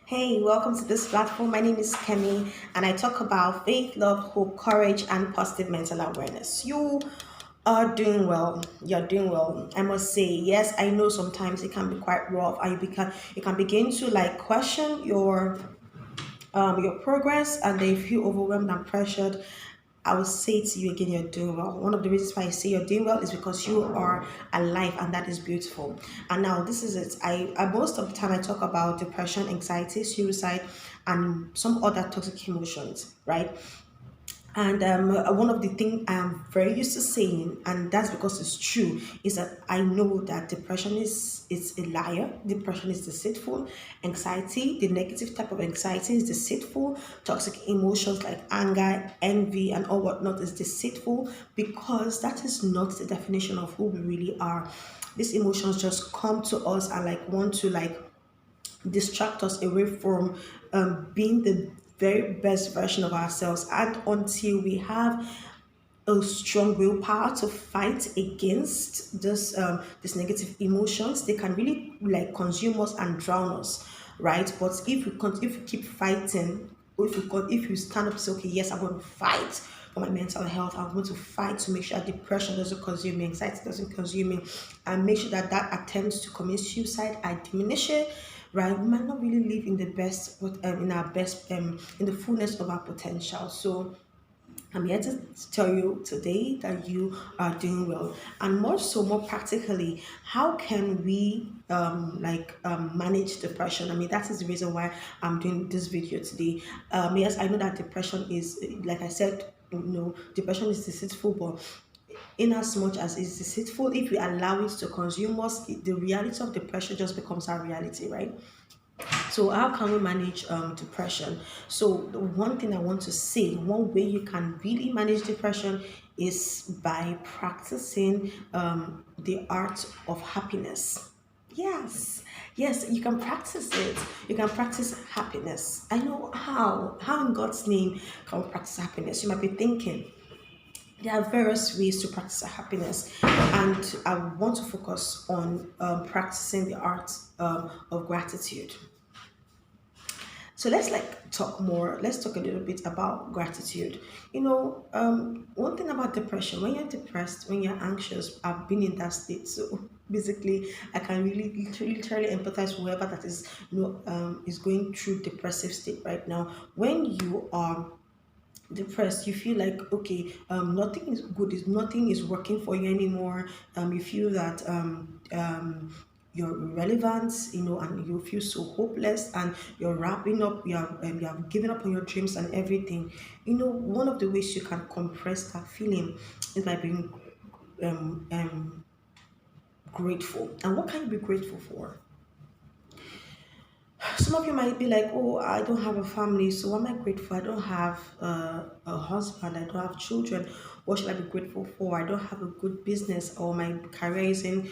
Hey, welcome to this platform. My name is Kemi, and I talk about faith, love, hope, courage, and positive mental awareness. You are doing well. You're doing well. I must say, yes, I know sometimes it can be quite rough, and you can begin to like question your progress, and then you feel overwhelmed and pressured. I will say to you again, you're doing well. One of the reasons why I say you're doing well is because you are alive, and that is beautiful. And now this is it. I most of the time I talk about depression, anxiety, suicide, and some other toxic emotions, right? And one of the things I'm very used to saying, and that's because it's true, is that I know that depression is a liar. Depression is deceitful. Anxiety, the negative type of anxiety, is deceitful. Toxic emotions like anger, envy, and all whatnot is deceitful because that is not the definition of who we really are. These emotions just come to us and like want to like distract us away from being the very best version of ourselves. And until we have a strong willpower to fight against this negative emotions, they can really like consume us and drown us, right? But if we keep fighting, or if you stand up and say, okay, yes, I'm going to fight for my mental health, I'm going to fight to make sure depression doesn't consume me, anxiety doesn't consume me, and make sure that attempts to commit suicide, I diminish it, right? We might not really live in the best, in our best, in the fullness of our potential. So I'm here to tell you today that you are doing well, and more so, more practically, how can we manage depression? I mean, that is the reason why I'm doing this video today. Yes, I know that depression is, like I said, depression is deceitful, but in as much as it's deceitful, if we allow it to consume us, the reality of depression just becomes our reality, right? So how can we manage depression? So the one thing I want to say, one way you can really manage depression is by practicing the art of happiness. Yes, yes, you can practice it. You can practice happiness. I know how. How in God's name can we practice happiness? You might be thinking, there are various ways to practice happiness, and I want to focus on practicing the art of gratitude. So let's like talk more. Let's talk a little bit about gratitude. One thing about depression, when you're depressed, when you're anxious, I've been in that state. So basically, I can really literally empathize with whoever that is, is going through depressive state right now. When you are depressed, you feel like okay, nothing is good, is nothing is working for you anymore. You feel that you're irrelevant, and you feel so hopeless, and you're wrapping up, you have given up on your dreams and everything. One of the ways you can compress that feeling is by being grateful. And what can you be grateful for? Some of you might be like, oh, I don't have a family, so what am I grateful? I don't have a husband, I don't have children. What should I be grateful for? I don't have a good business, or my career isn't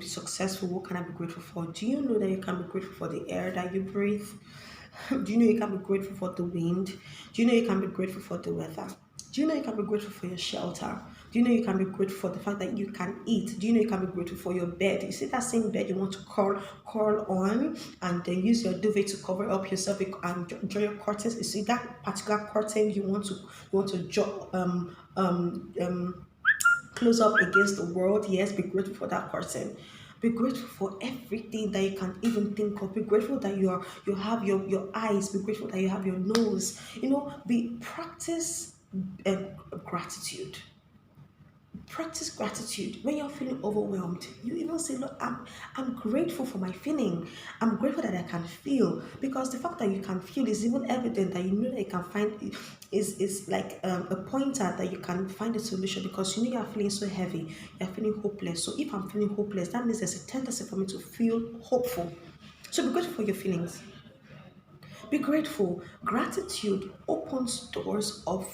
successful. What can I be grateful for? Do you know that you can be grateful for the air that you breathe? Do you know you can be grateful for the wind? Do you know you can be grateful for the weather? Do you know you can be grateful for your shelter? Do you know you can be grateful for the fact that you can eat? Do you know you can be grateful for your bed? You see that same bed you want to curl on, and then use your duvet to cover up yourself and draw your curtains. You see that particular curtain you want to close up against the world. Yes, be grateful for that person. Be grateful for everything that you can even think of. Be grateful that you have your eyes. Be grateful that you have your nose. Be practice uh, gratitude. Practice gratitude when you're feeling overwhelmed. You even say, look, I'm grateful for my feeling. I'm grateful that I can feel, because the fact that you can feel is even evident that you know that you can find is like a pointer that you can find a solution, because you know you're feeling so heavy, you're feeling hopeless. So if I'm feeling hopeless, that means there's a tendency for me to feel hopeful. So be grateful for your feelings. Be grateful. Gratitude opens doors of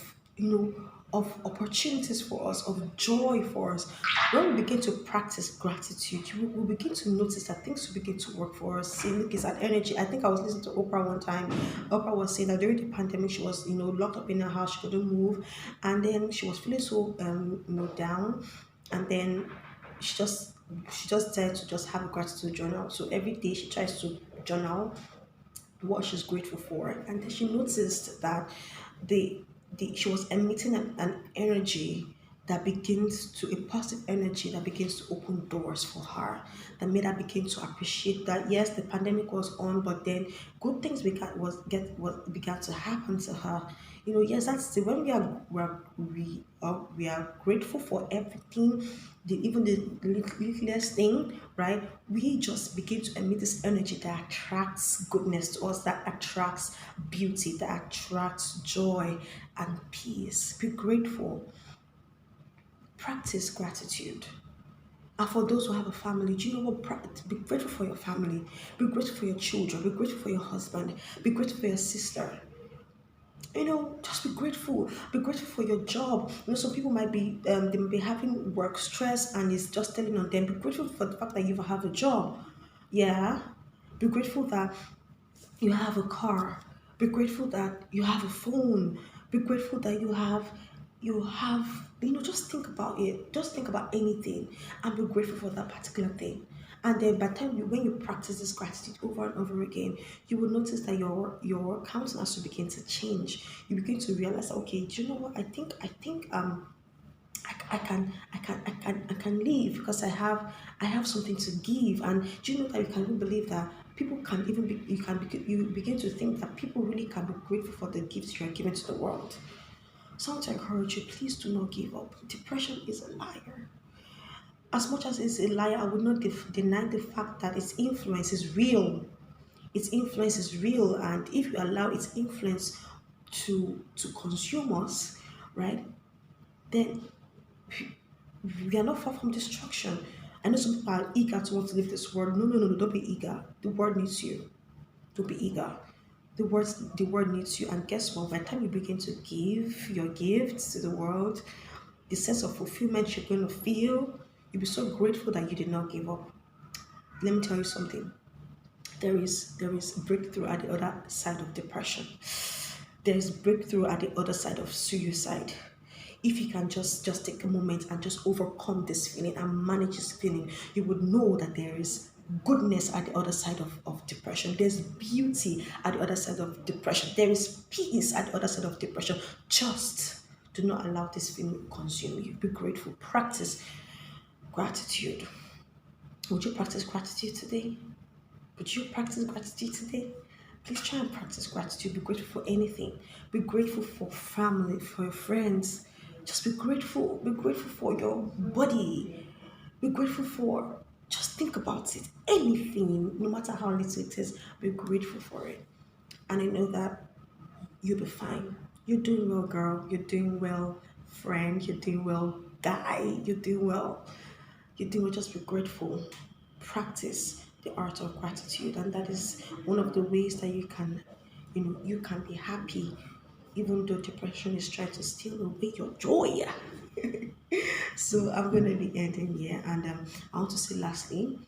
of opportunities for us, of joy for us. When we begin to practice gratitude, we begin to notice that things will begin to work for us. See, look, it's an energy. I think I was listening to Oprah one time. Oprah was saying that during the pandemic, she was locked up in her house, she couldn't move, and then she was feeling so down, and then she just she just decided to just have a gratitude journal. So every day she tries to journal what she's grateful for, and then she noticed that the she was emitting an energy that begins to a positive energy that begins to open doors for her, that made her begin to appreciate that yes, the pandemic was on, but then good things began to happen to her. Yes, that's the when we are grateful for everything, even the littlest thing, right? We just begin to emit this energy that attracts goodness to us, that attracts beauty, that attracts joy and peace. Be grateful. Practice gratitude. And for those who have a family, do you know what? Be grateful for your family. Be grateful for your children. Be grateful for your husband. Be grateful for your sister. Just be grateful. Be grateful for your job. Some people might be they may be having work stress and it's just telling on them. Be grateful for the fact that you have a job. Yeah. Be grateful that you have a car. Be grateful that you have a phone. Be grateful that you have just think about it. Just think about anything and be grateful for that particular thing. And then by the time when you practice this gratitude over and over again, you will notice that your countenance will begin to change. You begin to realize, okay, do you know what? I can leave because I have something to give. And do you know that you can even believe that people can even be you begin to think that people really can be grateful for the gifts you are giving to the world. So I want to encourage you, please do not give up. Depression is a liar. As much as it's a liar, I would not deny the fact that its influence is real. Its influence is real, and if you allow its influence to consume us, right, then we are not far from destruction. I know some people are eager to want to leave this world. No, no, no, no, don't be eager. The world needs you. Don't be eager. The world needs you. And guess what? By the time you begin to give your gifts to the world, the sense of fulfillment you're going to feel, you'll be so grateful that you did not give up. Let me tell you something. There is breakthrough at the other side of depression. There is breakthrough at the other side of suicide. If you can just take a moment and just overcome this feeling and manage this feeling, you would know that there is goodness at the other side of depression. There's beauty at the other side of depression. There is peace at the other side of depression. Just do not allow this feeling to consume you. Be grateful. Practice gratitude. Would you practice gratitude today? Would you practice gratitude today? Please try and practice gratitude. Be grateful for anything. Be grateful for family, for your friends. Just be grateful. Be grateful for your body. Be grateful for, just think about it. Anything, no matter how little it is, be grateful for it. And I know that you'll be fine. You're doing well, girl. You're doing well, friend. You're doing well, guy. You're doing well. You're doing well. Just be grateful. Practice the art of gratitude, and that is one of the ways that you can be happy, even though depression is trying to steal away your joy. So I'm going to be ending here, and I want to say lastly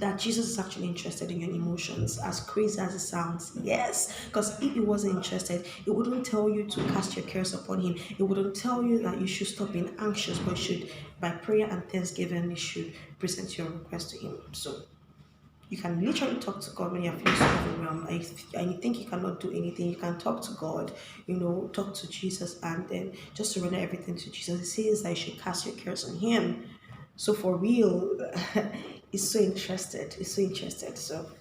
that Jesus is actually interested in your emotions, as crazy as it sounds. Yes, because if he wasn't interested, it wouldn't tell you to cast your cares upon him. It wouldn't tell you that you should stop being anxious, but you should, by prayer and thanksgiving, you should present your request to him. So you can literally talk to God when you're feeling so overwhelmed and you think you cannot do anything. You can talk to God, talk to Jesus, and then just surrender everything to Jesus. It says that you should cast your cares on him. So for real, he's so interested. He's so interested. So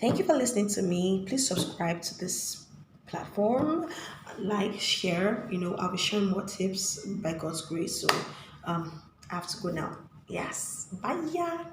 thank you for listening to me. Please subscribe to this platform, like, share. I'll be sharing more tips by God's grace. So I have to go now. Yes. Bye. Yeah.